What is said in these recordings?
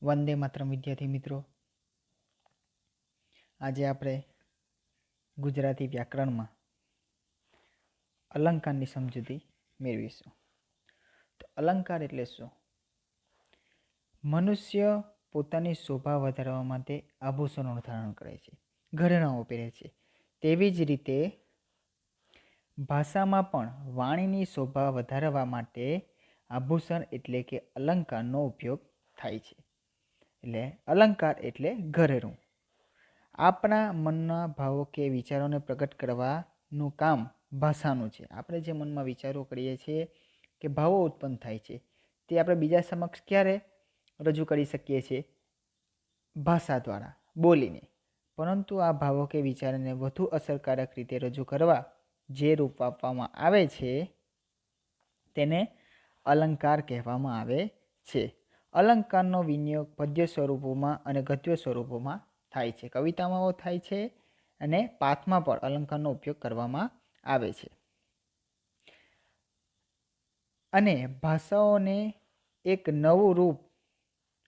વંદે માતરમ વિદ્યાર્થી મિત્રો, આજે આપણે ગુજરાતી વ્યાકરણમાં અલંકારની સમજૂતી મેળવીશું. તો અલંકાર એટલે શું? મનુષ્ય પોતાની શોભા વધારવા માટે આભૂષણોનું ધારણ કરે છે, ઘરેણાઓ પહેરે છે. તેવી જ રીતે ભાષામાં પણ વાણીની શોભા વધારવા માટે આભૂષણ એટલે કે અલંકારનો ઉપયોગ થાય છે. એટલે અલંકાર એટલે ઘરેણું. આપણા મનના ભાવો કે વિચારોને પ્રગટ કરવાનું કામ ભાષાનું છે. આપણે જે મનમાં વિચારો કરીએ છીએ કે ભાવો ઉત્પન્ન થાય છે તે આપણે બીજા સમક્ષ ક્યારે રજૂ કરી શકીએ છીએ? ભાષા દ્વારા, બોલીને. પરંતુ આ ભાવો કે વિચારોને વધુ અસરકારક રીતે રજૂ કરવા જે રૂપ આપવામાં આવે છે તેને અલંકાર કહેવામાં આવે છે. અલંકારનો વિનિયોગ પદ્ય સ્વરૂપોમાં અને ગદ્ય સ્વરૂપોમાં થાય છે. કવિતામાં થાય છે અને પાઠમાં પણ અલંકારનો ઉપયોગ કરવામાં આવે છે. અને ભાષાઓને એક નવું રૂપ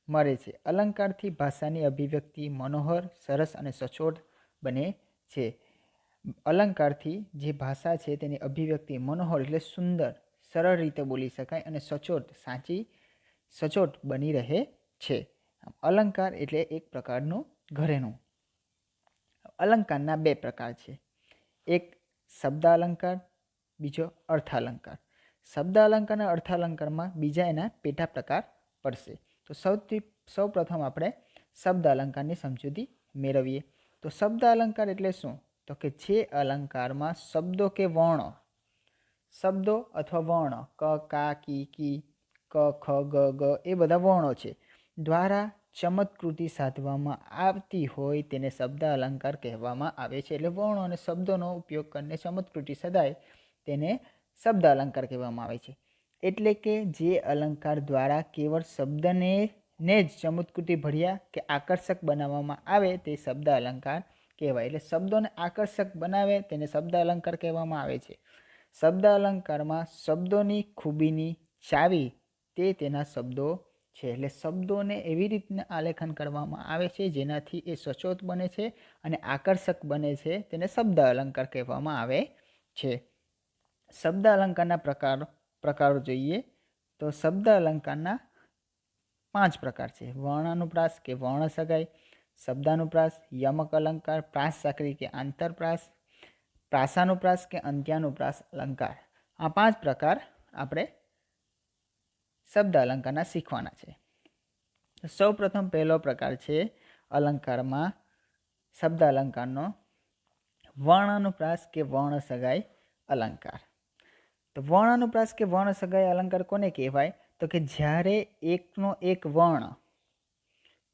મળે છે. અલંકારથી ભાષાની અભિવ્યક્તિ મનોહર, સરસ અને સચોટ બને છે. અલંકારથી જે ભાષા છે તેની અભિવ્યક્તિ મનોહર એટલે સુંદર, સરળ રીતે બોલી શકાય અને સચોટ, સાચી, સચોટ બની રહે છે. અલંકાર એટલે એક પ્રકારનું ઘરેણું. અલંકારના બે પ્રકાર છે. એક શબ્દ અલંકાર, બીજો અર્થાલંકાર. શબ્દ અલંકાર અને અર્થાલંકારમાં બીજા એના પેટા પ્રકાર પડશે. તો સૌ પ્રથમ આપણે શબ્દ અલંકારની સમજૂતી મેળવીએ. તો શબ્દ અલંકાર એટલે શું? તો કે જે અલંકારમાં શબ્દો કે વર્ણો, શબ્દો અથવા વર્ણ ક, કા, કી, ક, ખ, ગ, ગ એ બધા વર્ણો છે દ્વારા ચમત્કૃતિ સાધવામાં આવતી હોય તેને શબ્દ અલંકાર કહેવામાં આવે છે. એટલે વર્ણો અને શબ્દોનો ઉપયોગ કરીને ચમત્કૃતિ સદાય તેને શબ્દ અલંકાર કહેવામાં આવે છે. એટલે કે જે અલંકાર દ્વારા કેવળ શબ્દને જ ચમત્કૃતિ ભર્યા કે આકર્ષક બનાવવામાં આવે તે શબ્દ અલંકાર કહેવાય. એટલે શબ્દોને આકર્ષક બનાવે તેને શબ્દ અલંકાર કહેવામાં આવે છે. શબ્દ અલંકારમાં શબ્દોની ખૂબીની ચાવી તે તેના શબ્દો છે. એટલે શબ્દોને એવી રીતના આલેખન કરવામાં આવે છે જેનાથી એ સચોટ બને છે અને આકર્ષક બને છે. તેને શબ્દ અલંકાર કહેવામાં આવે છે. શબ્દ અલંકારના પ્રકારો જોઈએ તો શબ્દ અલંકારના 5 પ્રકાર છે. વર્ણાનુપ્રાસ કે વર્ણ સગાઈ, શબ્દાનુપ્રાસ, યમક અલંકાર, પ્રાસ સાકરી કે આંતરપ્રાસ, પ્રાસાનુપ્રાસ કે અંત્યાનુપ્રાસ અલંકાર. આ 5 પ્રકાર આપણે શબ્દ અલંકારના શીખવાના છે. સૌ પ્રથમ પહેલો પ્રકાર છે અલંકારમાં શબ્દ અલંકારનો વર્ણાનુપ્રાસ કે વર્ણ સગાઈ અલંકાર. તો વર્ણાનુપ્રાસ કે વર્ણ સગાઈ અલંકાર કોને કહેવાય? તો કે જ્યારે એકનો એક વર્ણ,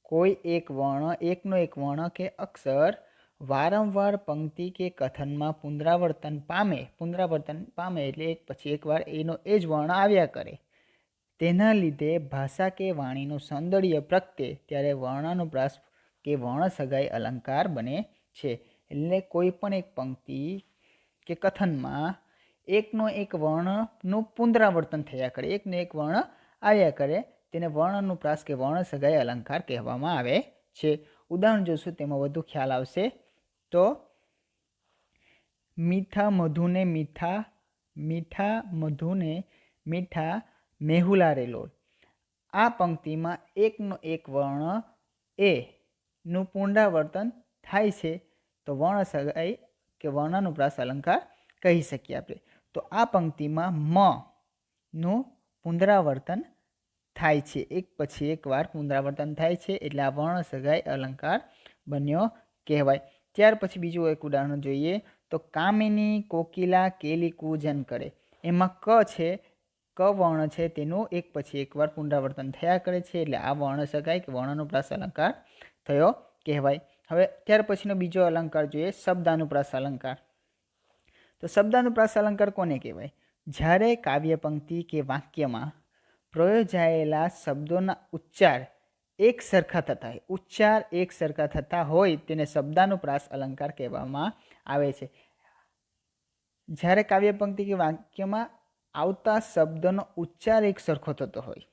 કોઈ એક વર્ણ, એકનો એક વર્ણ કે અક્ષર વારંવાર પંક્તિ કે કથનમાં પુનરાવર્તન પામે એટલે એક પછી એક વાર એનો એ જ વર્ણ આવ્યા કરે. તેના લીધે ભાષા કે વાણીનું સૌંદર્ય પ્રગટે ત્યારે વર્ણાનુપ્રાસ કે વર્ણ સગાઈ અલંકાર બને છે. એટલે કોઈ પણ એક પંક્તિ કે કથનમાં એકનો એક વર્ણનું પુનરાવર્તન થયા કરે, એકનો એક વર્ણ આવ્યા કરે તેને વર્ણાનુપ્રાસ કે વર્ણ સગાઈ અલંકાર કહેવામાં આવે છે. ઉદાહરણ જોશું તેમાં વધુ ખ્યાલ આવશે. તો મીઠા મધુને મીઠા, મીઠા મધુને મીઠા મેહુલા રે લોલ. આ પંક્તિમાં એકનો એક વર્ણ એ નું પુનરાવર્તન થાય છે તો વર્ણ સગાઈ કે વર્ણાનુપ્રાસ અલંકાર કહી શકીએ આપણે. તો આ પંક્તિમાં મ નું પુનરાવર્તન થાય છે, એક પછી એક વાર પુનરાવર્તન થાય છે એટલે આ વર્ણ સગાઈ અલંકાર બન્યો કહેવાય. ત્યાર પછી બીજું એક ઉદાહરણ જોઈએ તો કામિની કોકિલા કેલી કૂજન કરે. એમાં ક છે, ક વર્ણ છે તેનું એક પછી એક વાર પુનરાવર્તન થયા કરે છે એટલે આ વર્ણ સગાઈ કે વર્ણાનુપ્રાસ અલંકાર થયો કહેવાય. હવે ત્યાર પછીનો બીજો અલંકાર જોઈએ શબ્દાનુપ્રાસ અલંકાર. તો શબ્દાનુપ્રાસ અલંકાર કોને કહેવાય? જ્યારે કાવ્ય પંક્તિ કે વાક્યમાં પ્રયોજાયેલા શબ્દોના ઉચ્ચાર એક સરખા થતા હોય, ઉચ્ચાર એક સરખા થતા હોય તેને શબ્દાનુપ્રાસ અલંકાર કહેવામાં આવે છે. જ્યારે કાવ્ય પંક્તિ કે વાક્યમાં આવતા શબ્દનો ઉચ્ચાર એક સરખો થતો હોય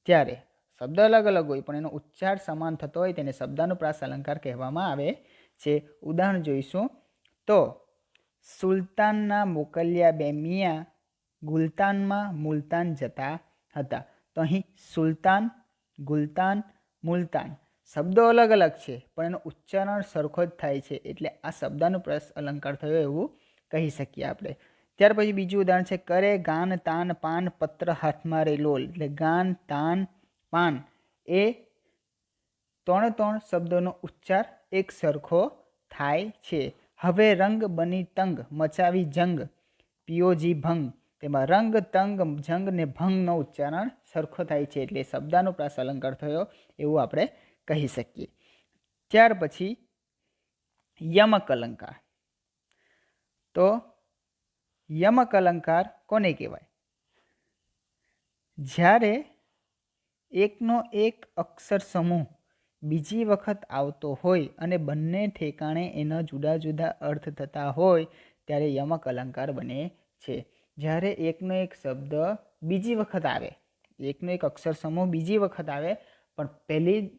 ત્યારે શબ્દ અલગ અલગ હોય પણ એનો ઉચ્ચાર સમાન થતો હોય તેને શબ્દાનુપ્રાસ અલંકાર કહેવામાં આવે છે. ઉદાહરણ જોઈશું તો સુલતાનના મોકલ્યા બે મિયા ગુલતાનમાં મુલતાન જતા હતા. તો અહીં સુલતાન, ગુલતાન, મુલતાન શબ્દો અલગ અલગ છે પણ એનો ઉચ્ચારણ સરખો જ થાય છે એટલે આ શબ્દાનુપ્રાસ અલંકાર થયો એવું કહી શકીએ આપણે. ત્યાર પછી બીજું ઉદાહરણ છે કરે ગાન તાન પાન પત્ર હાથમાં રે લોલ. એટલે ગાન તાન પાન એ ત્રણ શબ્દોનો ઉચ્ચાર એક સરખો થાય છે. હવે રંગ બની તંગ મચાવી જંગ પિયોજી ભંગ. તેમાં રંગ તંગ જંગ ને ભંગનો ઉચ્ચારણ સરખો થાય છે એટલે શબ્દાનુપ્રાસ અલંકાર થયો એવું આપણે કહી શકીએ. ત્યાર પછી યમક અલંકાર. તો યમક અલંકાર કોને કહેવાય? જ્યારે એકનો એક અક્ષર સમૂહ બીજી વખત આવતો હોય અને બંને ઠેકાણે એના જુદા જુદા અર્થ થતા હોય ત્યારે યમક અલંકાર બને છે. જ્યારે એકનો એક શબ્દ બીજી વખત આવે, એકનો એક અક્ષર સમૂહ બીજી વખત આવે પણ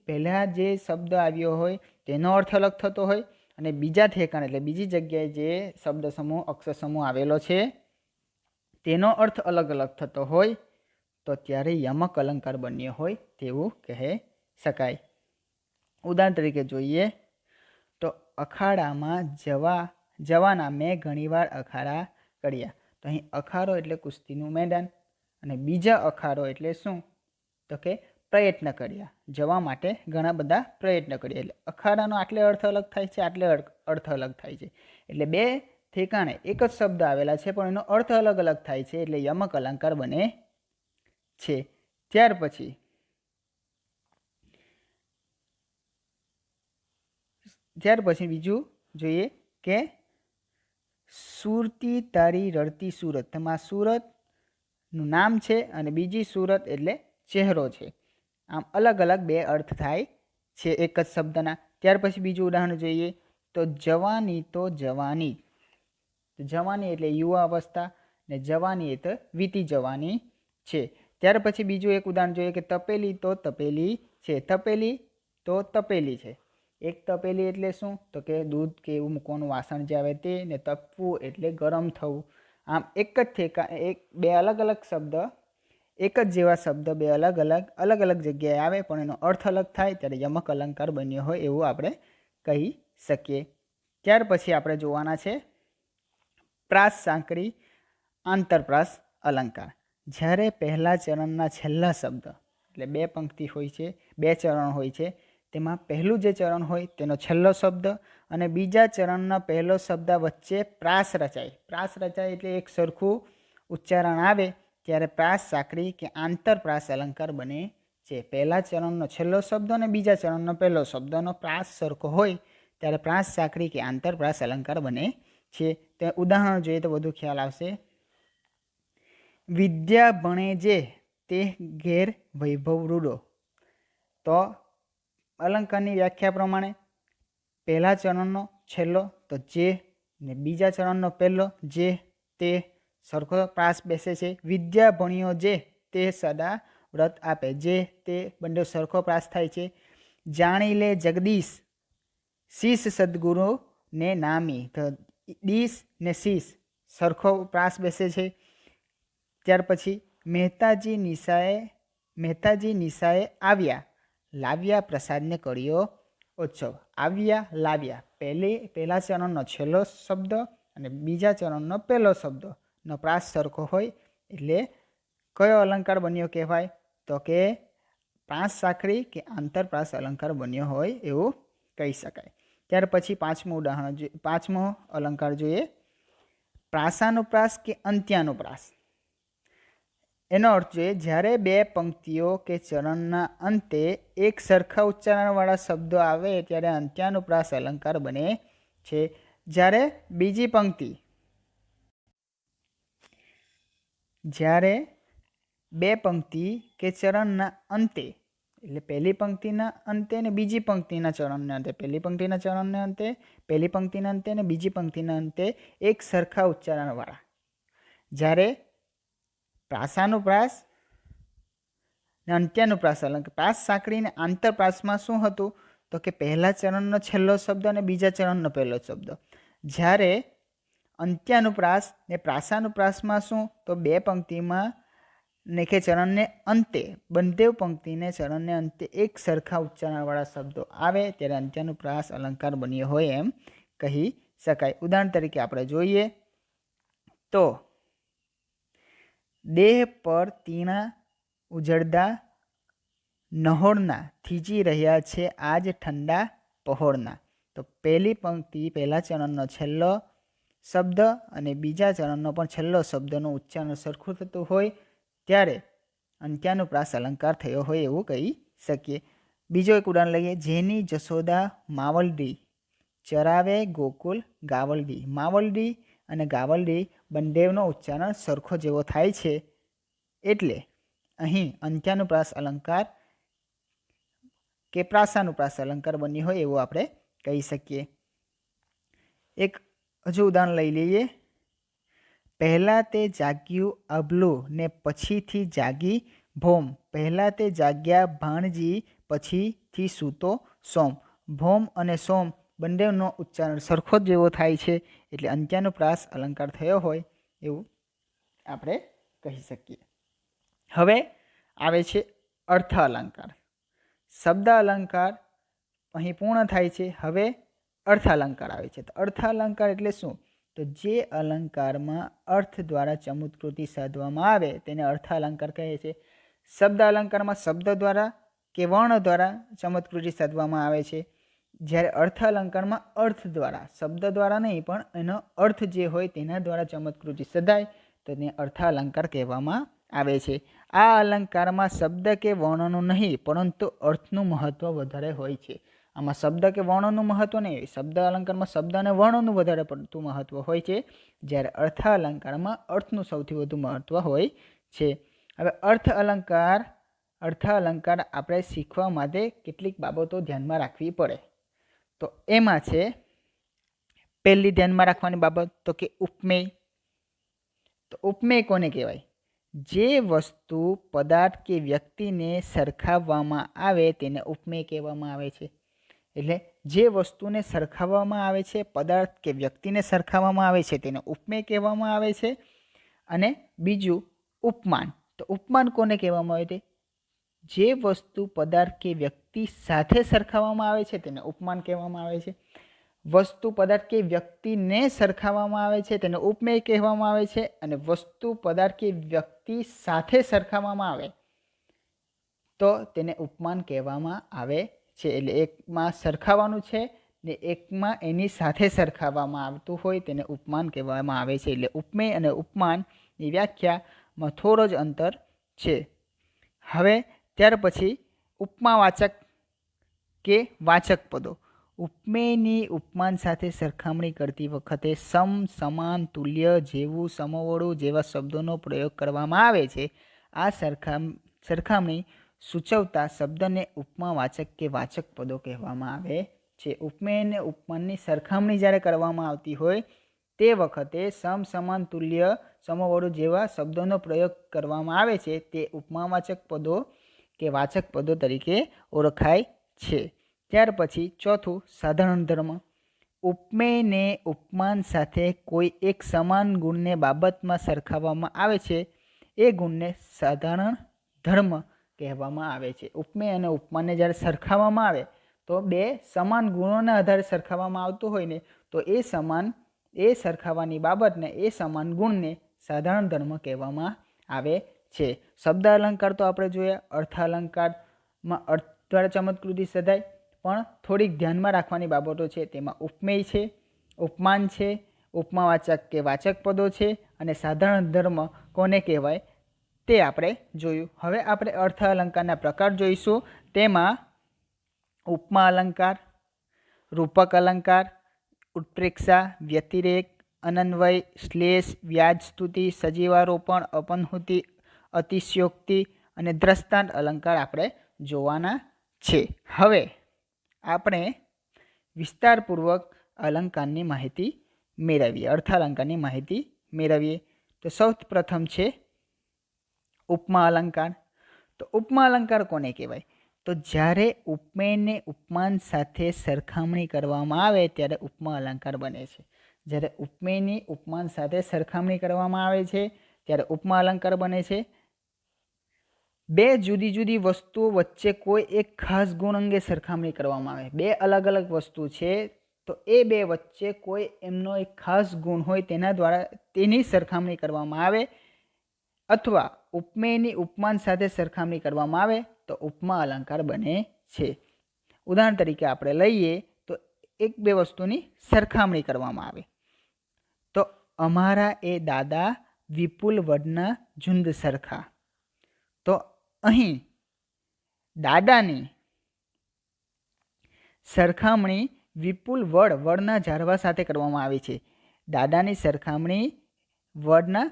પહેલા જે શબ્દ આવ્યો હોય તેનો અર્થ અલગ થતો હોય અને બીજા ઠેકાણે એટલે બીજી જગ્યાએ જે શબ્દ સમૂહ અક્ષર સમૂહ આવેલો છે તેનો અર્થ અલગ અલગ થતો હોય તો ત્યારે યમક અલંકાર બન્યો હોય તેવું કહી શકાય. ઉદાહરણ તરીકે જોઈએ તો અખાડામાં જવાના મેં ઘણીવાર અખાડા કર્યા. તો અહીં અખાડો એટલે કુસ્તીનું મેદાન અને બીજા અખાડો એટલે શું? તો કે પ્રયત્ન કર્યા. જવા માટે ઘણા બધા પ્રયત્ન કર્યા. એટલે અખાડાનો આટલે અર્થ અલગ થાય છે, આટલે અર્થ અલગ થાય છે. એટલે બે ઠેકાણે એક જ શબ્દ આવેલા છે પણ એનો અર્થ અલગ અલગ થાય છે એટલે યમક અલંકાર બને છે. ત્યાર પછી બીજું જોઈએ કે સુરતી તારી રડતી સુરત. તેમાં સુરતનું નામ છે અને બીજી સુરત એટલે ચહેરો છે. આમ અલગ અલગ બે અર્થ થાય છે એક જ શબ્દના. ત્યાર પછી બીજું ઉદાહરણ જોઈએ તો જવાની તો જવાની. જવાની એટલે યુવા અવસ્થા ને જવાની એટલે વીતી જવાની છે. ત્યાર પછી બીજું એક ઉદાહરણ જોઈએ કે તપેલી તો તપેલી છે. તપેલી તો તપેલી છે. એક તપેલી એટલે શું? તો કે દૂધ કે એવું મૂકવાનું વાસણ જે આવે તે, ને તપવું એટલે ગરમ થવું. આમ એક જ બે અલગ અલગ શબ્દ, એક જ જેવા શબ્દ બે અલગ અલગ જગ્યાએ આવે પણ એનો અર્થ અલગ થાય ત્યારે યમક અલંકાર બન્યો હોય એવું આપણે કહી શકીએ. ત્યાર પછી આપણે જોવાના છે પ્રાસ સાંકળી આંતરપ્રાસ અલંકાર. જ્યારે પહેલા ચરણના છેલ્લા શબ્દ એટલે બે પંક્તિ હોય છે, બે ચરણ હોય છે, તેમાં પહેલું જે ચરણ હોય તેનો છેલ્લો શબ્દ અને બીજા ચરણના પહેલો શબ્દ વચ્ચે પ્રાસ રચાય. પ્રાસ રચાય એટલે એક સરખું ઉચ્ચારણ આવે ત્યારે પ્રાસ સાંકળી કે આંતરપ્રાસ અલંકાર બને છે. પહેલા ચરણનો છેલ્લો શબ્દ અને બીજા ચરણનો પહેલો શબ્દનો પ્રાસ સરખો હોય ત્યારે પ્રાસ સાંકળી કે આંતરપ્રાસ અલંકાર બને છે. તે ઉદાહરણ જોઈએ તો વધુ ખ્યાલ આવશે. વિદ્યા ભણે જે તે ઘેર વૈભવ રૂડો. તો અલંકારની વ્યાખ્યા પ્રમાણે પહેલા ચરણનો છેલ્લો તો જે ને બીજા ચરણનો પહેલો જે તે સરખો પ્રાસ બેસે છે. વિદ્યા ભણ્યો જે તે સદા વ્રત આપે. જે તે બંને સરખો પ્રાસ થાય છે. જાણી લે જગદીશ શીશ સદગુરુ ને નામી. તો દીશ ને શીશ સરખો પ્રાસ બેસે છે. ત્યાર પછી મહેતાજી નિશાએ આવ્યા લાવ્યા પ્રસાદને કર્યો ઉત્સવ. આવ્યા લાવ્યા પહેલા ચરણનો છેલ્લો શબ્દ અને બીજા ચરણનો પહેલો શબ્દનો પ્રાસ સરખો હોય એટલે કયો અલંકાર બન્યો કહેવાય? તો કે પ્રાસ સાંકળી કે આંતરપ્રાસ અલંકાર બન્યો હોય એવું કહી શકાય. ત્યાર પછી પાંચમો અલંકાર જોઈએ પ્રાસાનુપ્રાસ કે અંત્યાનુપ્રાસ. એનો અર્થ જોઈએ જ્યારે બે પંક્તિઓ કે ચરણના અંતે એક સરખા ઉચ્ચારણવાળા શબ્દો આવે ત્યારે અંત્યાનુપ્રાસ અલંકાર બને છે. જ્યારે બે પંક્તિ કે ચરણના અંતે એટલે પહેલી પંક્તિના અંતે ને બીજી પંક્તિના ચરણના અંતે, પહેલી પંક્તિના ચરણના અંતે, પહેલી પંક્તિના અંતે ને બીજી પંક્તિના અંતે એક સરખા ઉચ્ચારણવાળા જ્યારે પ્રાસાનુપ્રાસ ને અંત્યાનુપ્રાસ અલંકાર. પ્રાસ સાંકળી અને આંતરપ્રાસમાં શું હતું? તો કે પહેલા ચરણનો છેલ્લો શબ્દ અને બીજા ચરણનો પહેલો શબ્દ. જ્યારે અંત્યાનુપ્રાસ ને પ્રાસાનુપ્રાસમાં શું? તો બે પંક્તિમાં ને કે ચરણને અંતે, બંને પંક્તિને ચરણને અંતે એક સરખા ઉચ્ચારણવાળા શબ્દો આવે ત્યારે અંત્યાનુપ્રાસ અલંકાર બન્યો હોય એમ કહી શકાય. ઉદાહરણ તરીકે આપણે જોઈએ તો દેહ પર તીણા ઉજળતા નહોરના થીજી રહ્યા છે આજ ઠંડા પહોળના. તો પહેલી પંક્તિ પહેલા ચરણનો છેલ્લો શબ્દ અને બીજા ચરણનો પણ છેલ્લો શબ્દનું ઉચ્ચારણ સરખું થતું હોય ત્યારે અંત્યાનુપ્રાસ અલંકાર થયો હોય એવું કહી શકીએ. બીજો એક ઉદાહરણ લઈએ. જેની જશોદા માવલડી ચરાવે ગોકુલ ગાવલડી. માવલડી અને ગાવલડી બંનેનો ઉચ્ચારણ સરખો જેવો થાય છે એટલે અહીં અંત્યાનુપ્રાસ અલંકાર કે પ્રાસાનુપ્રાસ અલંકાર બન્યો હોય એવું આપણે કહી શકીએ. એક હજુ ઉદાહરણ લઈ લઈએ. પહેલાં તે જાગ્યું અભલું ને પછીથી જાગી ભોમ. પહેલાં તે જાગ્યા ભાણજી પછીથી સૂતો સોમ. ભોમ અને સોમ બંનેનો ઉચ્ચારણ સરખો જ જેવો થાય છે એટલે અંત્યાનુપ્રાસ અલંકાર થયો હોય એવું આપણે કહી શકીએ. હવે આવે છે અર્થ અલંકાર. શબ્દ અલંકાર અહીં પૂર્ણ થાય છે. હવે અર્થ અલંકાર આવે છે. તો અર્થ અલંકાર એટલે શું? તો જે અલંકારમાં અર્થ દ્વારા ચમત્કૃતિ સાધવામાં આવે તેને અર્થ અલંકાર કહે છે. શબ્દ અલંકારમાં શબ્દ દ્વારા કે વર્ણ દ્વારા ચમત્કૃતિ સાધવામાં આવે છે. જ્યારે અર્થ અલંકારમાં અર્થ દ્વારા, શબ્દ દ્વારા નહીં પણ એનો અર્થ જે હોય તેના દ્વારા ચમત્કૃતિ સધાય તો તેને અર્થ અલંકાર કહેવામાં આવે છે. આ અલંકારમાં શબ્દ કે વર્ણનું નહીં પરંતુ અર્થનું મહત્વ વધારે હોય છે. આમાં શબ્દ કે વર્ણનું મહત્વ નહીં, શબ્દ અલંકારમાં શબ્દ અને વર્ણનું વધારે પડતું મહત્વ હોય છે, જ્યારે અર્થ અલંકારમાં અર્થનું સૌથી વધુ મહત્વ હોય છે. હવે અર્થ અલંકાર આપણે શીખવા માટે કેટલીક બાબતો ધ્યાનમાં રાખવી પડે. તો એમાં છે પહેલી ધ્યાનમાં રાખવાની બાબત તો કે ઉપમેય. તો ઉપમેય કોને કહેવાય? જે વસ્તુ, પદાર્થ કે વ્યક્તિને સરખાવવામાં આવે તેને ઉપમેય કહેવામાં આવે છે. એટલે જે વસ્તુને સરખાવવામાં આવે છે, પદાર્થ કે વ્યક્તિને સરખાવવામાં આવે છે તેને ઉપમેય કહેવામાં આવે છે. અને બીજું ઉપમાન. તો ઉપમાન કોને કહેવામાં આવે છે? જે વસ્તુ, પદાર્થ કે વ્યક્તિ સાથે સરખાવવામાં આવે છે તેને ઉપમાન કહેવામાં આવે છે. વસ્તુ, પદાર્થ કે વ્યક્તિને સરખાવવામાં આવે છે તેને ઉપમેય કહેવામાં આવે છે. અને વસ્તુ, પદાર્થ કે વ્યક્તિ સાથે સરખાવવામાં આવે તો તેને ઉપમાન કહેવામાં આવે છે. એટલે એકમાં સરખાવવાનું છે ને એકમાં એની સાથે સરખાવવામાં આવતું હોય તેને ઉપમાન કહેવામાં આવે છે. એટલે ઉપમેય અને ઉપમાનની વ્યાખ્યામાં થોડો જ અંતર છે. હવે ત્યાર પછી ઉપમાવાચક કે વાચક પદો. ઉપમેયની ઉપમાન સાથે સરખામણી કરતી વખતે સમ, સમાન, તુલ્ય, જેવું, સમવડું જેવા શબ્દોનો પ્રયોગ કરવામાં આવે છે. આ સરખામણી સૂચવતા શબ્દને ઉપમાવાચક કે વાચક પદો કહેવામાં આવે છે. ઉપમેય અને ઉપમાનની સરખામણી જ્યારે કરવામાં આવતી હોય તે વખતે સમ, સમાન, તુલ્ય, સમવડું જેવા શબ્દોનો પ્રયોગ કરવામાં આવે છે તે ઉપમાવાચક પદો કે વાચક પદો તરીકે ઓળખાય છે. ત્યાર પછી ચોથું સાધારણ ધર્મ. ઉપમેયને ઉપમાન સાથે કોઈ એક સમાન ગુણને બાબતમાં સરખાવવામાં આવે છે એ ગુણને સાધારણ ધર્મ કહેવામાં આવે છે. ઉપમેય અને ઉપમાનને જ્યારે સરખાવવામાં આવે તો બે સમાન ગુણોના આધારે સરખાવવામાં આવતું હોય ને તો એ સરખાવવાની બાબતને, એ સમાન ગુણને સાધારણ ધર્મ કહેવામાં આવે છે. શબ્દ અલંકાર તો આપણે જોયા. અર્થ અલંકારમાં અર્થ દ્વારા ચમત્કૃતિ સધાય પણ થોડીક ધ્યાનમાં રાખવાની બાબતો છે. તેમાં ઉપમેય છે, ઉપમાન છે, ઉપમાવાચક કે વાચક પદો છે અને સાધારણ ધર્મ કોને કહેવાય તે આપણે જોયું. હવે આપણે અર્થ અલંકારના પ્રકાર જોઈશું. તેમાં ઉપમા અલંકાર, રૂપક અલંકાર, ઉત્પ્રેક્ષા, વ્યતિરેક, અનન્વય, શ્લેષ, વ્યાજ સ્તુતિ, સજીવારોપણ, અપન્હુતિ, અતિશયોક્તિ અને દ્રષ્ટાંત અલંકાર આપણે જોવાના છે. હવે આપણે વિસ્તારપૂર્વક અલંકારની માહિતી મેળવીએ, અર્થ અલંકારની માહિતી મેળવીએ. તો સૌ પ્રથમ છે ઉપમા અલંકાર. તો ઉપમા અલંકાર કોને કહેવાય? તો જ્યારે ઉપમેયને ઉપમાન સાથે સરખામણી કરવામાં આવે ત્યારે ઉપમા અલંકાર બને છે. જ્યારે ઉપમેયની ઉપમાન સાથે સરખામણી કરવામાં આવે છે ત્યારે ઉપમા અલંકાર બને છે. બે જુદી જુદી વસ્તુઓ વચ્ચે કોઈ એક ખાસ ગુણ અંગે સરખામણી કરવામાં આવે. બે અલગ અલગ વસ્તુ છે તો એ બે વચ્ચે કોઈ એમનો એક ખાસ ગુણ હોય તેના દ્વારા તેની સરખામણી કરવામાં આવે અથવા ઉપમેયની ઉપમાન સાથે સરખામણી કરવામાં આવે તો ઉપમા અલંકાર બને છે. ઉદાહરણ તરીકે આપણે લઈએ તો એક બે વસ્તુની સરખામણી કરવામાં આવે તો અમારા એ દાદા વિપુલ વડના ઝુંડ સરખા. તો અહીં દાદાની સરખામણી વિપુલ વડના ઝાડવા સાથે કરવામાં આવી છે. દાદાની સરખામણી વડના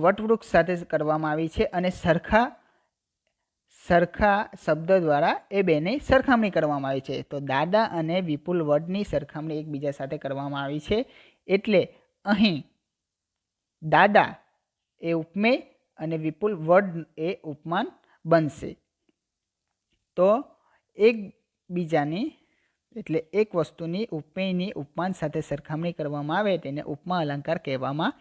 વટવૃક્ષ સાથે કરવામાં આવી છે અને સરખા શબ્દ દ્વારા એ બેની સરખામણી કરવામાં આવી છે. તો દાદા અને વિપુલ વડની સરખામણી એકબીજા સાથે કરવામાં આવી છે એટલે અહીં દાદા એ ઉપમેય અને વિપુલ વડ એ ઉપમાન બનશે. તો એકબીજાની એટલે એક વસ્તુની ઉપમેયની ઉપમાન સાથે સરખામણી કરવામાં આવે તેને ઉપમા અલંકાર કહેવામાં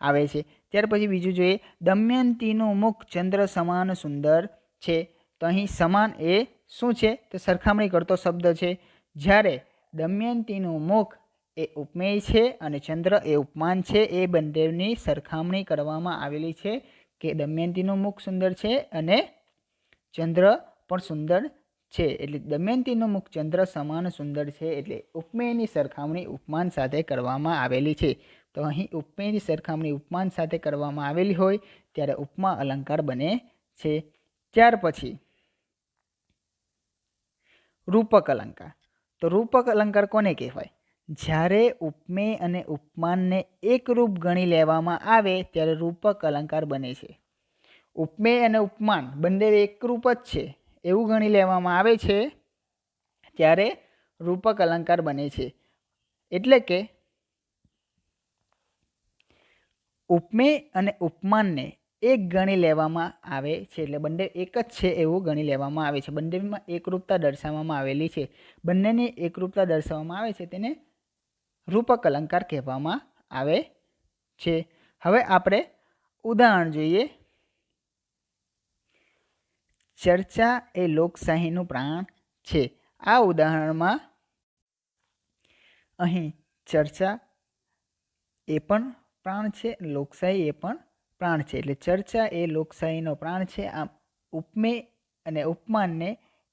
આવે છે. ત્યાર પછી બીજું જોઈએ, દમયંતીનું મુખ ચંદ્ર સમાન સુંદર છે. તો અહીં સમાન એ શું છે? તો સરખામણી કરતો શબ્દ છે. જ્યારે દમયંતીનું મુખ એ ઉપમેય છે અને ચંદ્ર એ ઉપમાન છે. એ બંનેની સરખામણી કરવામાં આવેલી છે કે દમયંતીનું મુખ સુંદર છે અને ચંદ્ર પણ સુંદર છે. એટલે દમયંતીનું મુખ ચંદ્ર સમાન સુંદર છે એટલે ઉપમેયની સરખામણી ઉપમાન સાથે કરવામાં આવેલી છે. તો અહીં ઉપમેયની સરખામણી ઉપમાન સાથે કરવામાં આવેલી હોય ત્યારે ઉપમા અલંકાર બને છે. ત્યાર પછી રૂપક અલંકાર. તો રૂપક અલંકાર કોને કહેવાય? જ્યારે ઉપમેય અને ઉપમાનને એકરૂપ ગણી લેવામાં આવે ત્યારે રૂપક અલંકાર બને છે. ઉપમેય અને ઉપમાન બંને એકરૂપ જ છે એવું ગણી લેવામાં આવે છે ત્યારે રૂપક અલંકાર બને છે. એટલે કે ઉપમેય અને ઉપમાનને એક ગણી લેવામાં આવે છે એટલે બંને એક જ છે એવું ગણી લેવામાં આવે છે. બંનેમાં એકરૂપતા દર્શાવવામાં આવેલી છે. બંનેની એકરૂપતા દર્શાવવામાં આવે છે તેને રૂપક અલંકાર કહેવામાં આવે છે. હવે આપણે ઉદાહરણ જોઈએ. ચર્ચા એ લોકશાહીનું પ્રાણ છે. આ ઉદાહરણમાં અહીં ચર્ચા એ પણ પ્રાણ છે, લોકશાહી એ પણ પ્રાણ છે. એટલે ચર્ચા એ લોકશાહીનો પ્રાણ છે. આમ ઉપમેય અને ઉપમાનને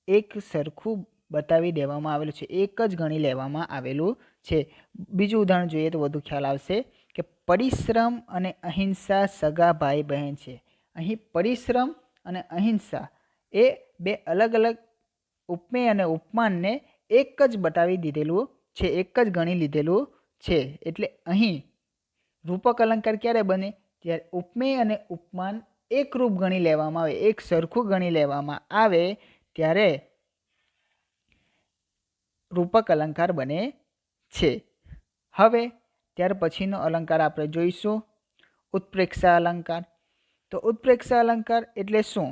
એક સરખું બતાવી દેવામાં આવેલું છે, એક જ ગણી લેવામાં આવેલું છે. બીજું ઉદાહરણ જોઈએ તો વધુ ખ્યાલ આવશે કે પરિશ્રમ અને અહિંસા સગા ભાઈ બહેન છે. અહીં પરિશ્રમ અને અહિંસા એ બે અલગ અલગ ઉપમેય અને ઉપમાનને એક જ બતાવી દીધેલું છે, એક જ ગણી લીધેલું છે. એટલે અહીં રૂપક અલંકાર ક્યારે બને? ત્યારે ઉપમેય અને ઉપમાન એકરૂપ ગણી લેવામાં આવે, એક સરખું ગણી લેવામાં આવે ત્યારે રૂપક અલંકાર બને છે. હવે ત્યાર પછીનો અલંકાર આપણે જોઈશું ઉત્પ્રેક્ષા અલંકાર. તો ઉત્પ્રેક્ષા અલંકાર એટલે શું?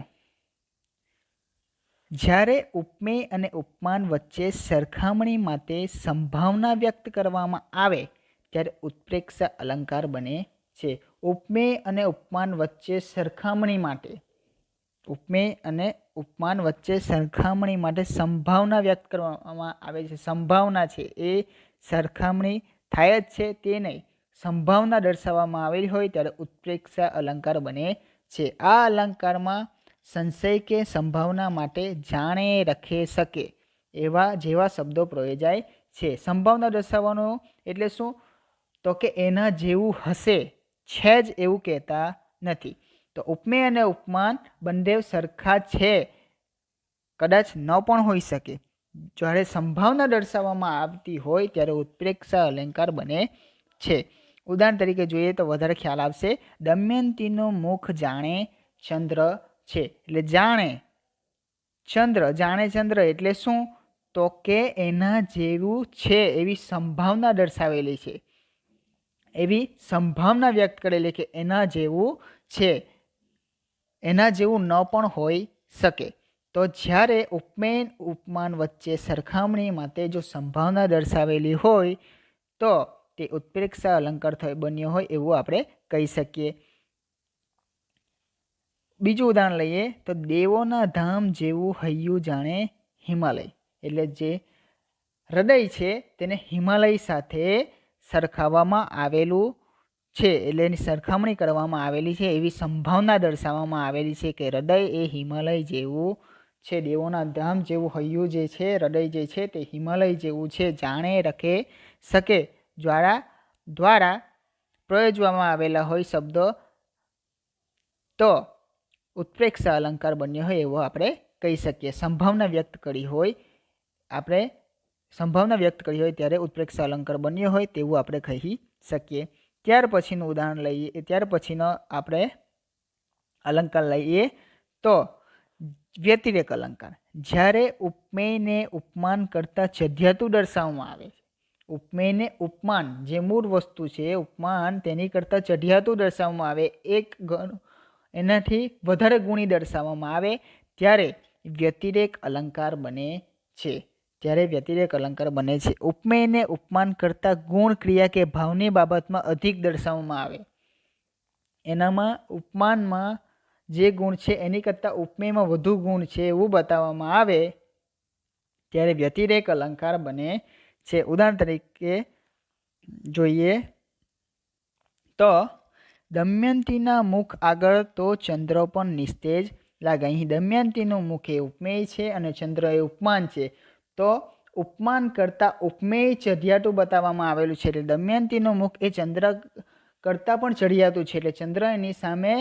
જ્યારે ઉપમેય અને ઉપમાન વચ્ચે સરખામણી માટે સંભાવના વ્યક્ત કરવામાં આવે ત્યારે ઉત્પ્રેક્ષા અલંકાર બને છે. ઉપમેય અને ઉપમાન વચ્ચે સરખામણી માટે સંભાવના વ્યક્ત કરવામાં આવે છે. સંભાવના છે એ સરખામણી થાય જ છે તે નહીં, સંભાવના દર્શાવવામાં આવેલી હોય ત્યારે ઉત્પ્રેક્ષા અલંકાર બને છે. આ અલંકારમાં સંશય કે સંભાવના માટે જાણે રખે શકે જેવા શબ્દો પ્રયોજાય છે. સંભાવના દર્શાવવાનો એટલે શું? તો કે એના જેવું હશે, છે જ એવું કહેતા નથી. તો ઉપમેય અને ઉપમાન બંને સરખા છે, કદાચ ન પણ હોઈ શકે. જ્યારે સંભાવના દર્શાવવામાં આવતી હોય ત્યારે ઉત્પ્રેક્ષા અલંકાર બને છે. ઉદાહરણ તરીકે જોઈએ તો વધારે ખ્યાલ આવશે. દમયંતીનું મુખ જાણે ચંદ્ર છે. એટલે જાણે ચંદ્ર એટલે શું? તો કે એના જેવું છે એવી સંભાવના દર્શાવેલી છે, એવી સંભાવના વ્યક્ત કરેલી કે એના જેવું છે. એના જેવું ન પણ હોઈ શકે. તો જ્યારે ઉપમેય ઉપમાન વચ્ચે સરખામણી માટે જો સંભાવના દર્શાવેલી હોય તો તે ઉત્પ્રેક્ષા અલંકાર બન્યો હોય એવું આપણે કહી શકીએ. બીજું ઉદાહરણ લઈએ તો દેવોના ધામ જેવું હૈયું જાણે હિમાલય. એટલે જે હૃદય છે તેને હિમાલય સાથે સરખાવવામાં આવેલું છે, એટલે એની સરખામણી કરવામાં આવેલી છે, એવી સંભાવના દર્શાવવામાં આવેલી છે કે હૃદય એ હિમાલય જેવું છે. દેવોના ધામ જેવું હૈયું જે છે, હૃદય જે છે તે હિમાલય જેવું છે, જાણે રખે શકે દ્વારા પ્રયોજવામાં આવેલા હોય શબ્દો તો ઉત્પ્રેક્ષા અલંકાર બન્યો હોય એવો આપણે કહી શકીએ. સંભાવના વ્યક્ત કરી હોય ત્યારે ઉત્પ્રેક્ષા અલંકાર બન્યો હોય તેવું આપણે કહી શકીએ. ત્યાર પછીનું ઉદાહરણ લઈએ, ત્યાર પછીનો આપણે અલંકાર લઈએ તો વ્યતિરેક અલંકાર. જ્યારે ઉપમેયને ઉપમાન કરતા ચઢિયાતું દર્શાવવામાં આવે છે, ઉપમેયને ઉપમાન જે મૂળ વસ્તુ છે ઉપમાન તેની કરતાં ચઢિયાતું દર્શાવવામાં આવે, એક એનાથી વધારે ગુણી દર્શાવવામાં આવે ત્યારે વ્યતિરેક અલંકાર બને છે. ઉપમેયને ઉપમાન કરતા ગુણ, ક્રિયા કે ભાવની બાબતમાં અધિક દર્શાવવામાં આવે, એનામાં ઉપમાનમાં જે ગુણ છે એની કરતાં ઉપમેયમાં વધુ ગુણ છે એવું બતાવવામાં આવે ત્યારે વ્યતિરેક અલંકાર બને છે. ઉદાહરણ તરીકે જોઈએ તો દમયંતીના મુખ આગળ તો ચંદ્ર પણ નિસ્તેજ લાગે. અહીં દમયંતીનું મુખ એ ઉપમેય છે અને ચંદ્ર એ ઉપમાન છે. તો ઉપમાન કરતાં ઉપમેય ચઢિયાતું બતાવવામાં આવેલું છે, એટલે દમયંતીનું મુખ એ ચંદ્ર કરતાં પણ ચઢિયાતું છે, એટલે ચંદ્ર એની સામે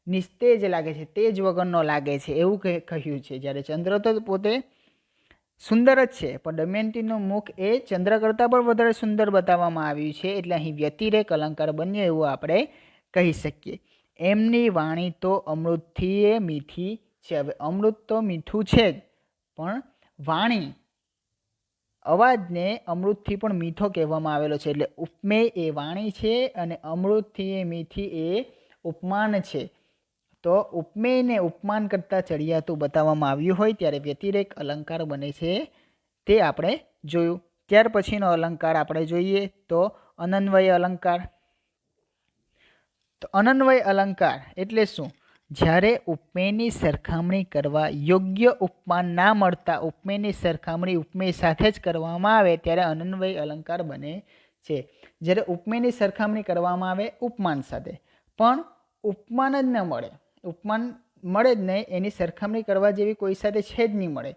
નિસ્તેજ લાગે છે, તેજ વગરનો લાગે છે એવું કહ્યું છે. જ્યારે ચંદ્ર તો પોતે સુંદર જ છે પણ દમયંતીનું મુખ એ ચંદ્ર કરતાં પણ વધારે સુંદર બતાવવામાં આવ્યું છે, એટલે અહીં વ્યતિરેક અલંકાર બન્યો એવું આપણે કહી શકીએ. એમની વાણી તો અમૃતથી મીઠી છે. હવે અમૃત તો મીઠું છે જ, પણ વાણી અવાજને અમૃતથી પણ મીઠો કહેવામાં આવેલો છે, એટલે ઉપમેય એ વાણી છે અને અમૃતથી એ મીઠી એ ઉપમાન છે. તો ઉપમેયને ઉપમાન કરતાં ચઢિયાતું બતાવવામાં આવ્યું હોય ત્યારે વ્યતિરેક અલંકાર બને છે, તે આપણે જોયું. ત્યાર પછીનો અલંકાર આપણે જોઈએ તો અનન્વય અલંકાર. તો અનન્વય અલંકાર એટલે શું? જ્યારે ઉપમેયની સરખામણી કરવા યોગ્ય ઉપમાન ના મળતા ઉપમેયની સરખામણી ઉપમેય સાથે જ કરવામાં આવે ત્યારે અનન્વય અલંકાર બને છે. જ્યારે ઉપમેયની સરખામણી કરવામાં આવે ઉપમાન સાથે પણ ઉપમાન જ ન મળે, ઉપમાન મળે જ નહીં, એની સરખામણી કરવા જેવી કોઈ સાથે છે જ નહીં મળે,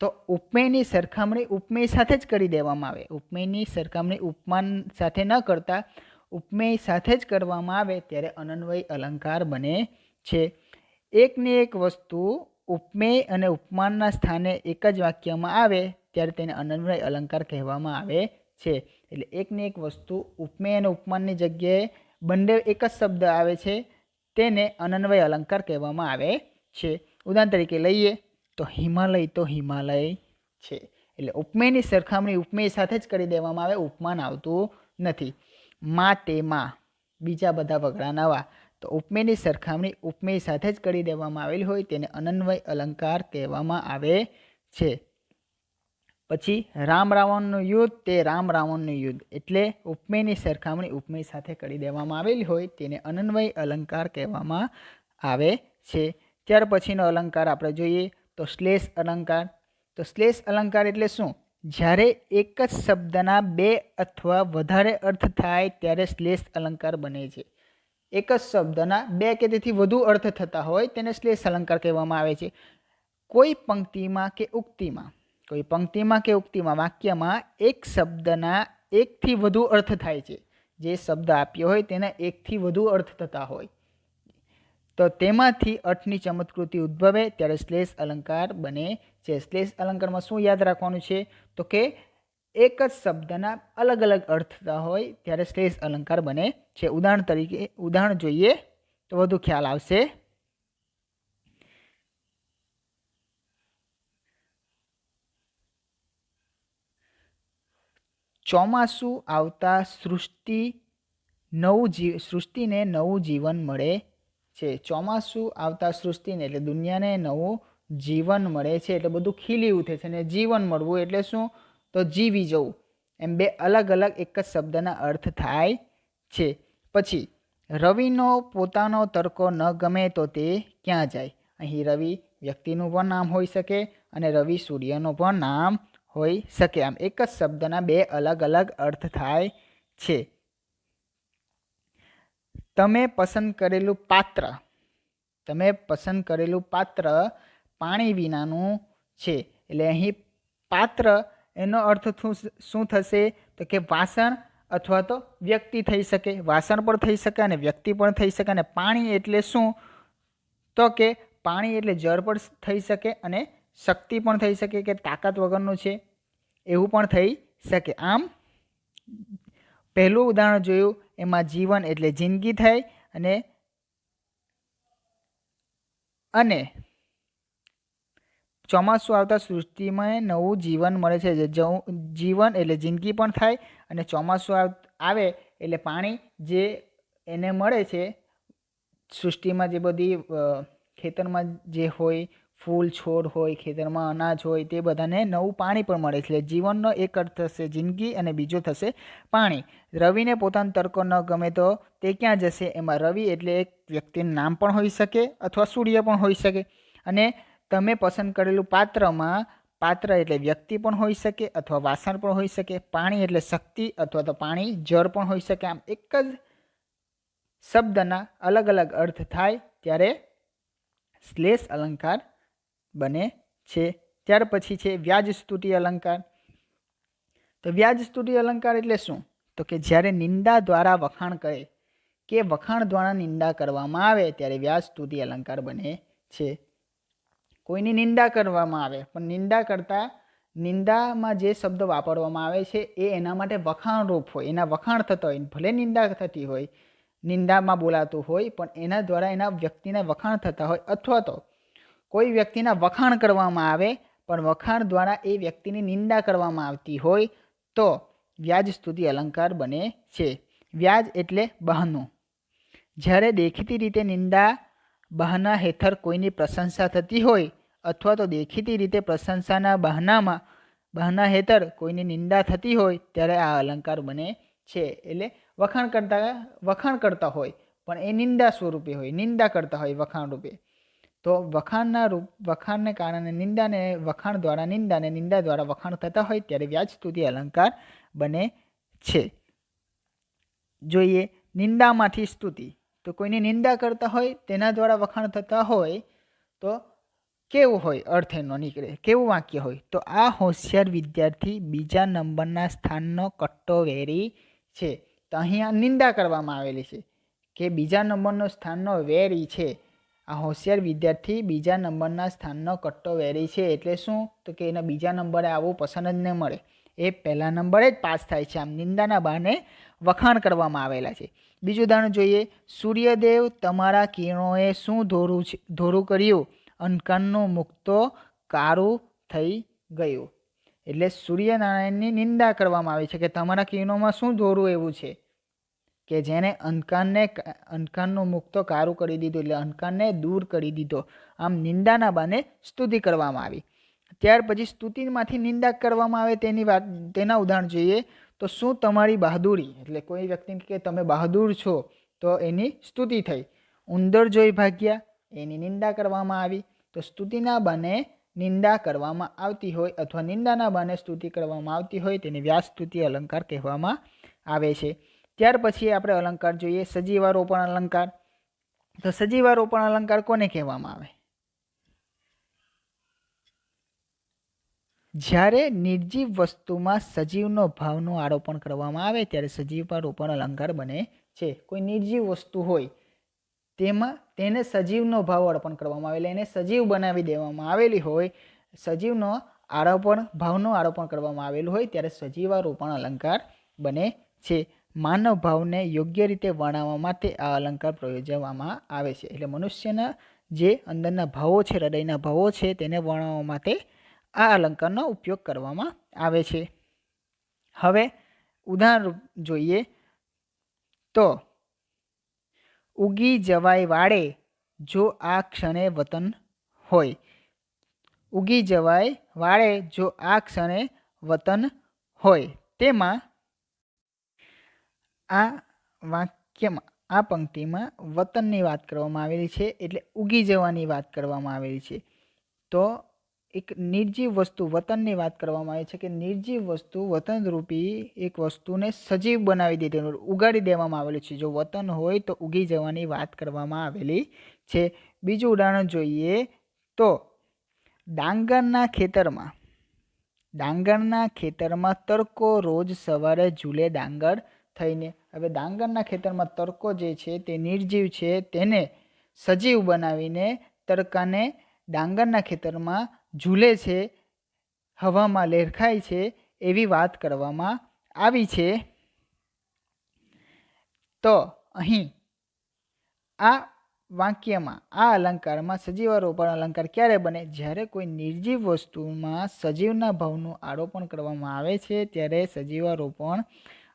તો ઉપમેયની સરખામણી ઉપમેય સાથે જ કરી દેવામાં આવે. ઉપમેયની સરખામણી ઉપમાન સાથે ન કરતા ઉપમેય સાથે જ કરવામાં આવે ત્યારે અનન્વય અલંકાર બને છે. એકની એક વસ્તુ ઉપમેય અને ઉપમાનના સ્થાને એક જ વાક્યમાં આવે ત્યારે તેને અનન્વય અલંકાર કહેવામાં આવે છે. એટલે એકની એક વસ્તુ ઉપમેય અને ઉપમાનની જગ્યાએ બંને એક જ શબ્દ આવે છે તેને અનન્વય અલંકાર કહેવામાં આવે છે. ઉદાહરણ તરીકે લઈએ તો હિમાલય તો હિમાલય છે, એટલે ઉપમેયની સરખામણી ઉપમેય સાથે જ કરી દેવામાં આવે, ઉપમાન આવતું નથી. માં તેમાં બીજા બધા વગડા નવા, તો ઉપમેયની સરખામણી ઉપમેય સાથે જ કરી દેવામાં આવેલી હોય તેને અનન્વય અલંકાર કહેવામાં આવે છે. પછી રામ રાવણનું યુદ્ધ તે રામ રાવણનું યુદ્ધ, એટલે ઉપમેયની સરખામણી ઉપમેય સાથે કરી દેવામાં આવેલી હોય તેને અનન્વય અલંકાર કહેવામાં આવે છે. ત્યાર પછીનો અલંકાર આપણે જોઈએ તો શ્લેષ અલંકાર. તો શ્લેષ અલંકાર એટલે શું? જ્યારે એક જ શબ્દના બે અથવા વધારે અર્થ થાય ત્યારે શ્લેષ અલંકાર બને છે. એક જ શબ્દના બે કે તેથી વધુ અર્થ થતા હોય તેને શ્લેષ અલંકાર કહેવામાં આવે છે. કોઈ પંક્તિમાં કે ઉક્તિમાં વાક્યમાં એક શબ્દના એકથી વધુ અર્થ થાય છે. જે શબ્દ આપ્યો હોય તેના એકથી વધુ અર્થ થતા હોય તો તેમાંથી અર્થની ચમત્કૃતિ ઉદ્ભવે ત્યારે શ્લેષ અલંકાર બને છે. શ્લેષ અલંકારમાં શું યાદ રાખવાનું છે? તો કે એક જ શબ્દના અલગ અલગ અર્થ થતા હોય ત્યારે શ્લેષ અલંકાર બને છે. ઉદાહરણ જોઈએ તો વધુ ખ્યાલ આવશે. ચોમાસું આવતા સૃષ્ટિને નવું જીવન મળે છે. ચોમાસું આવતા સૃષ્ટિને એટલે દુનિયાને નવું જીવન મળે છે, એટલે બધું ખીલી ઉઠે છે. અને જીવન મળવું એટલે શું? તો જીવી જવું. એમ બે અલગ અલગ એક જ શબ્દના અર્થ થાય છે. પછી રવિનો પોતાનો તડકો ન ગમે તો તે ક્યાં જાય? અહીં રવિ વ્યક્તિનું પણ નામ હોઈ શકે અને રવિ સૂર્યનું પણ નામ હોઈ શકે. આમ એક જ શબ્દના બે અલગ અલગ અર્થ થાય છે. તમે પસંદ કરેલું પાત્ર પાણી વિનાનું છે. એટલે અહીં પાત્ર એનો અર્થ શું થશે? તો કે વાસણ અથવા તો વ્યક્તિ થઈ શકે. વાસણ પણ થઈ શકે અને વ્યક્તિ પણ થઈ શકે. અને પાણી એટલે શું? તો કે પાણી એટલે જળ પણ થઈ શકે અને શક્તિ પણ થઈ શકે, કે તાકાત વગરનું છે એવું પણ થઈ શકે. આમ પહેલું ઉદાહરણ જોયું એમાં જીવન એટલે જિંદગી થાય અને ચોમાસું આવતા સૃષ્ટિમાં નવું જીવન મળે છે. જીવન એટલે જિંદગી પણ થાય અને ચોમાસું આવે એટલે પાણી જે એને મળે છે સૃષ્ટિમાં, જે બધી ખેતરમાં જે હોય ફૂલ છોડ હોય, ખેતરમાં અનાજ હોય, તે બધાને નવું પાણી પણ મળે છે. જીવનનો એક અર્થ થશે જિંદગી અને બીજો થશે પાણી. રવિને પોતાનો તડકો ન ગમે તો તે ક્યાં જશે? એમાં રવિ એટલે એક વ્યક્તિનું નામ પણ હોઈ શકે અથવા સૂર્ય પણ હોઈ શકે. અને તમે પસંદ કરેલું પાત્ર એટલે વ્યક્તિ પણ હોઈ શકે અથવા વાસણ પણ હોઈ શકે. પાણી એટલે શક્તિ અથવા તો પાણી જળ પણ હોઈ શકે. આમ એક જ શબ્દના અલગ અલગ અર્થ થાય ત્યારે શ્લેષ અલંકાર બને છે. ત્યાર પછી છે વ્યાજ સ્તુતિ અલંકાર. તો વ્યાજ સ્તુતિ અલંકાર એટલે શું? તો કે જ્યારે નિંદા દ્વારા વખાણ કરે કે વખાણ દ્વારા નિંદા કરવામાં આવે ત્યારે વ્યાજ સ્તુતિ અલંકાર બને છે. કોઈની નિંદા કરવામાં આવે પણ નિંદા કરતાં નિંદામાં જે શબ્દ વાપરવામાં આવે છે એ એના માટે વખાણરૂપ હોય, એના વખાણ થતા હોય. ભલે નિંદા થતી હોય, નિંદામાં બોલાતું હોય, પણ એના દ્વારા એના વ્યક્તિના વખાણ થતા હોય. અથવા તો કોઈ વ્યક્તિના વખાણ કરવામાં આવે પણ વખાણ દ્વારા એ વ્યક્તિની નિંદા કરવામાં આવતી હોય તો વ્યાજ સ્તુતિ અલંકાર બને છે. વ્યાજ એટલે બહાનું. જ્યારે દેખીતી રીતે નિંદા બહાના હેઠળ કોઈની પ્રશંસા થતી હોય અથવા તો દેખીતી રીતે પ્રશંસાના બહાના હેઠળ કોઈની નિંદા થતી હોય ત્યારે આ અલંકાર બને છે. એટલે વખાણ કરતા હોય પણ એ નિંદા સ્વરૂપે હોય, નિંદા કરતા હોય વખાણ રૂપે. તો વખાણને કારણે નિંદાને, વખાણ દ્વારા નિંદાને, નિંદા દ્વારા વખાણ થતા હોય ત્યારે વ્યાજ સ્તુતિ અલંકાર બને છે. જોઈએ નિંદામાંથી સ્તુતિ. તો કોઈની નિંદા કરતા હોય તેના દ્વારા વખાણ થતા હોય તો કેવું હોય? અર્થ એનો નીકળે, કેવું વાક્ય હોય? તો આ હોશિયાર વિદ્યાર્થી બીજા નંબરના સ્થાનનો કટ્ટો વેરી છે. તો અહીંયા નિંદા કરવામાં આવેલી છે કે બીજા નંબરનો સ્થાનનો વેરી છે. આ હોશિયાર વિદ્યાર્થી બીજા નંબરના સ્થાનનો કટ્ટો વેરી છે એટલે શું? તો કે એને બીજા નંબરે આવવું પસંદ જ ન મળે, એ પહેલા નંબરે જ પાસ થાય છે. આમ નિંદાના બહાને વખાણ કરવામાં આવેલા છે. બીજું ઉદાહરણ જોઈએ. સૂર્યદેવ તમારા કિરણોએ શું ધોરું કર્યું? અંધકારનું મુખ તો કાળું થઈ ગયું. એટલે સૂર્યનારાયણની નિંદા કરવામાં આવી છે કે તમારા કિરણોમાં શું ધોરું એવું છે કે જેને અંધકારનું મુખ તો કાળું કરી દીધું, એટલે અંધકારને દૂર કરી દીધો. આમ નિંદાના બાને સ્તુતિ કરવામાં આવી. ત્યાર પછી સ્તુતિમાંથી નિંદા કરવામાં આવે તેના ઉદાહરણ જોઈએ. તો શું તમારી બહાદુરી, એટલે કોઈ વ્યક્તિ કે તમે બહાદુર છો તો એની સ્તુતિ થઈ. ઉંદર જોઈ ભાગ્યા, એની નિંદા કરવામાં આવી. તો સ્તુતિના બાને નિંદા કરવામાં આવતી હોય અથવા નિંદાના બાને સ્તુતિ કરવામાં આવતી હોય તેને વ્યાજ સ્તુતિ અલંકાર કહેવામાં આવે છે. ત્યાર પછી આપણે અલંકાર જોઈએ સજીવારોપણ અલંકાર. તો સજીવારોપણ અલંકાર કોને કહેવામાં આવે? જ્યારે નિર્જીવ વસ્તુમાં સજીવનો ભાવનું આરોપણ કરવામાં આવે ત્યારે સજીવારોપણ અલંકાર બને છે. કોઈ નિર્જીવ વસ્તુ હોય તેમાં તેને સજીવનો ભાવ અર્પણ કરવામાં આવે, એને સજીવ બનાવી દેવામાં આવેલી હોય, સજીવનો ભાવનું આરોપણ કરવામાં આવેલું હોય ત્યારે સજીવારોપણ અલંકાર બને છે. માનવ ભાવને યોગ્ય રીતે વર્ણવવા માટે આ અલંકાર પ્રયોજવામાં આવે છે. એટલે મનુષ્યના જે અંદરના ભાવો છે, હૃદયના ભાવો છે, તેને વર્ણવવા માટે આ અલંકારનો ઉપયોગ કરવામાં આવે છે. હવે ઉદાહરણ જોઈએ તો ઉગી જવાય વાડે જો આ ક્ષણે વતન હોય, ઉગી જવાય વાળે જો આ ક્ષણે વતન હોય. તેમાં આ વાક્યમાં આ પંક્તિમાં વતનની વાત કરવામાં આવેલી છે, એટલે ઉગી જવાની વાત કરવામાં આવેલી છે. તો એક નિર્જીવ વસ્તુ વતનની વાત કરવામાં આવે છે કે નિર્જીવ વસ્તુ વતનરૂપી એક વસ્તુને સજીવ બનાવી દીધી, ઉગાડી દેવામાં આવેલું છે. જો વતન હોય તો ઉગી જવાની વાત કરવામાં આવેલી છે. બીજું ઉદાહરણ જોઈએ તો ડાંગરના ખેતરમાં તડકો રોજ સવારે ઝૂલે ડાંગર થઈને. હવે ડાંગરના ખેતરમાં તડકો જે છે તે નિર્જીવ છે, તેને સજીવ બનાવીને તડકાને ડાંગરના ખેતરમાં ઝૂલે છે, હવામાં લહેરાય છે, એવી વાત કરવામાં આવી છે. તો અહીં આ વાક્યમાં આ અલંકારમાં સજીવારોપણ અલંકાર ક્યારે બને? જ્યારે કોઈ નિર્જીવ વસ્તુમાં સજીવના ભાવનું આરોપણ કરવામાં આવે છે ત્યારે સજીવારોપણ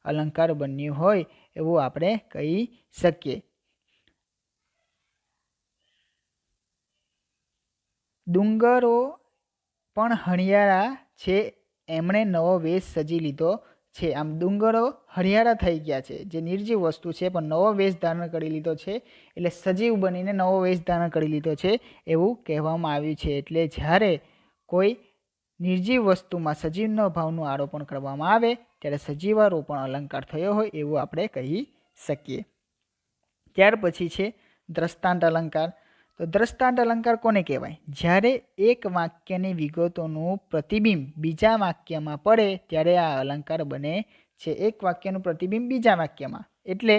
અલંકાર બન્યું હોય એવું આપણે કહી શકીએ. ડુંગરો પણ હરિયાળા છે, એમણે નવો વેશ સજી લીધો છે. આમ ડુંગરો હરિયાળા થઈ ગયા છે, જે નિર્જીવ વસ્તુ છે પણ નવો વેશ ધારણ કરી લીધો છે, એટલે સજીવ બનીને નવો વેશ ધારણ કરી લીધો છે એવું કહેવામાં આવ્યું છે. એટલે જ્યારે કોઈ નિર્જીવ વસ્તુમાં સજીવનો ભાવનું આરોપણ કરવામાં આવે ત્યારે સજીવારોપણ અલંકાર થયો હોય એવું આપણે કહી શકીએ. ત્યાર પછી છે દ્રષ્ટાંત અલંકાર. તો દ્રષ્ટાંત અલંકાર કોને કહેવાય? જ્યારે એક વાક્યની વિગતોનું પ્રતિબિંબ બીજા વાક્યમાં પડે ત્યારે આ અલંકાર બને છે. એક વાક્યનું પ્રતિબિંબ બીજા વાક્યમાં, એટલે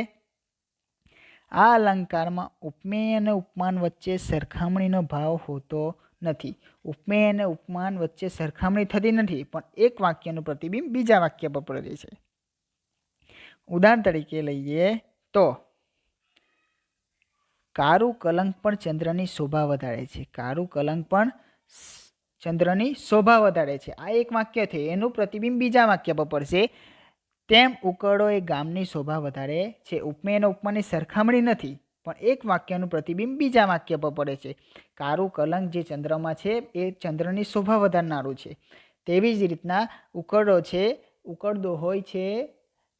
આ અલંકારમાં ઉપમેય અને ઉપમાન વચ્ચે સરખામણીનો ભાવ હોતો નથી. ઉપમેય અને ઉપમાન વચ્ચે સરખામણી થતી નથી, પણ એક વાક્યનું પ્રતિબિંબ બીજા વાક્ય પર પડે છે. ઉદાહરણ તરીકે લઈએ તો કારું કલંક પણ ચંદ્રની શોભા વધારે છે. કારું કલંક પણ ચંદ્રની શોભા વધારે છે. આ એક વાક્ય છે, એનું પ્રતિબિંબ બીજા વાક્ય પર પડશે. તેમ ઉકરડો એ ગામની શોભા વધારે છે. ઉપમેય અને ઉપમાનની સરખામણી નથી, પણ એક વાક્યનું પ્રતિબિંબ બીજા વાક્ય પર પડે છે. કારું કલંક જે ચંદ્રમાં છે એ ચંદ્રની શોભા વધારનારું છે. તેવી જ રીતના ઉકરડો હોય છે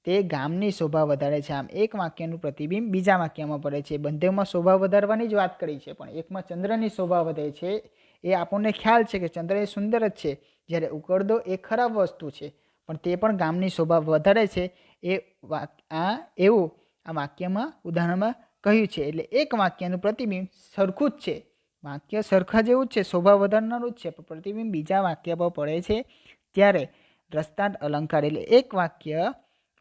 તે ગામની શોભા વધારે છે. આમ એક વાક્યનું પ્રતિબિંબ બીજા વાક્યમાં પડે છે. બંનેમાં શોભા વધારવાની જ વાત કરી છે, પણ એકમાં ચંદ્રની શોભા વધે છે, એ આપણને ખ્યાલ છે કે ચંદ્ર એ સુંદર જ છે, જ્યારે ઉકરડો એ ખરાબ વસ્તુ છે, પણ તે પણ ગામની શોભા વધારે છે. એવું આ વાક્યમાં ઉદાહરણમાં કહ્યું છે. એટલે એક વાક્યનું પ્રતિબિંબ સરખું જ છે, વાક્ય સરખા જેવું જ છે, શોભા વધારનારું જ છે, પણ પ્રતિબિંબ બીજા વાક્ય પર પડે છે ત્યારે દ્રષ્ટાંત અલંકાર, એટલે એક વાક્ય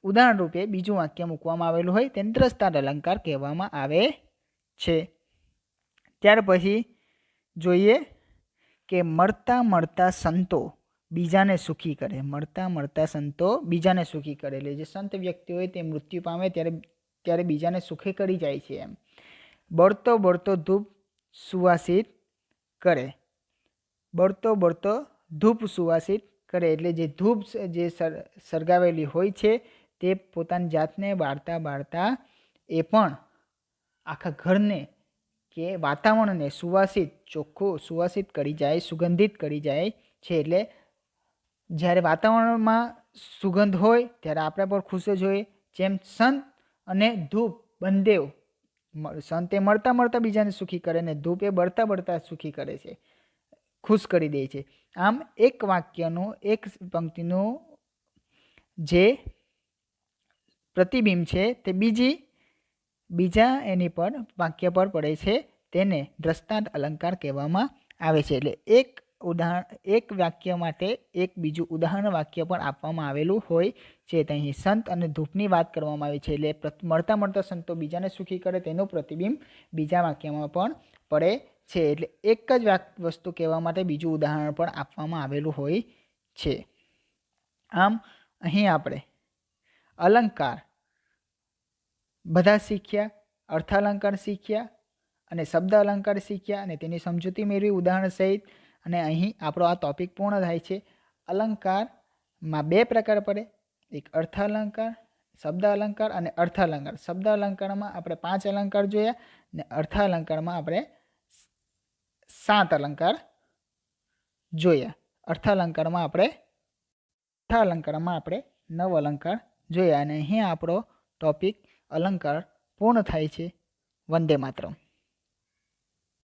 ઉદાહરણ રૂપે બીજું વાક્ય મૂકવામાં આવેલું હોય તેને દ્રષ્ટાંત અલંકાર કહેવામાં આવે છે. ત્યાર પછી જોઈએ કે મળતા મળતા સંતો બીજાને સુખી કરે. મળતા મળતા સંતો બીજાને સુખી કરે, એટલે જે સંત વ્યક્તિ હોય તે મૃત્યુ પામે ત્યારે બીજાને સુખી કરી જાય છે. એમ બળતો બળતો ધૂપ સુવાસિત કરે. બળતો બળતો ધૂપ સુવાસિત કરે, એટલે જે ધૂપ જે સળગાવેલી હોય છે તે પોતાની જાતને બાળતા બાળતા એ પણ આખા ઘરને કે વાતાવરણને ચોખ્ખું સુવાસિત કરી જાય, સુગંધિત કરી જાય છે. એટલે જ્યારે વાતાવરણમાં સુગંધ હોય ત્યારે આપણે પણ ખુશ જ હોય. જેમ સંત અને ધૂપ બંદેવ, સંત એ મળતા મળતા બીજાને સુખી કરે ને ધૂપ એ બળતા બળતા સુખી કરે છે, ખુશ કરી દે છે. આમ એક વાક્યનું એક પંક્તિનું જે પ્રતિબિંબ છે તે બીજા એની પર વાક્ય પર પડે છે, તેને દ્રષ્ટાંત અલંકાર કહેવામાં આવે છે. એટલે એક વાક્ય માટે એક બીજું ઉદાહરણ વાક્ય પણ આપવામાં આવેલું હોય છે. અહીં સંત અને ધૂપની વાત કરવામાં આવી છે, એટલે મળતા મળતા સંતો બીજાને સુખી કરે તેનું પ્રતિબિંબ બીજા વાક્યમાં પણ પડે છે. એટલે એક જ વસ્તુ કહેવા માટે બીજું ઉદાહરણ પણ આપવામાં આવેલું હોય છે. આમ અહીં આપણે અલંકાર બધા શીખ્યા, અર્થાલંકાર શીખ્યા અને શબ્દ અલંકાર શીખ્યા અને તેની સમજૂતી મેળવી ઉદાહરણ સહિત. અને અહીં આપણો આ ટોપિક પૂર્ણ થાય છે. અલંકારમાં બે પ્રકાર પડે, એક અર્થાલંકાર, શબ્દ અલંકાર અને અર્થાલંકાર. શબ્દ અલંકારમાં આપણે 5 અલંકાર જોયા ને અર્થાલંકારમાં આપણે 7 અલંકાર જોયા. અર્થાલંકારમાં આપણે 9 અલંકાર જોયા અને અહીંયા આપણો ટોપિક અલંકાર પૂર્ણ થાય છે. વંદે માતરમ.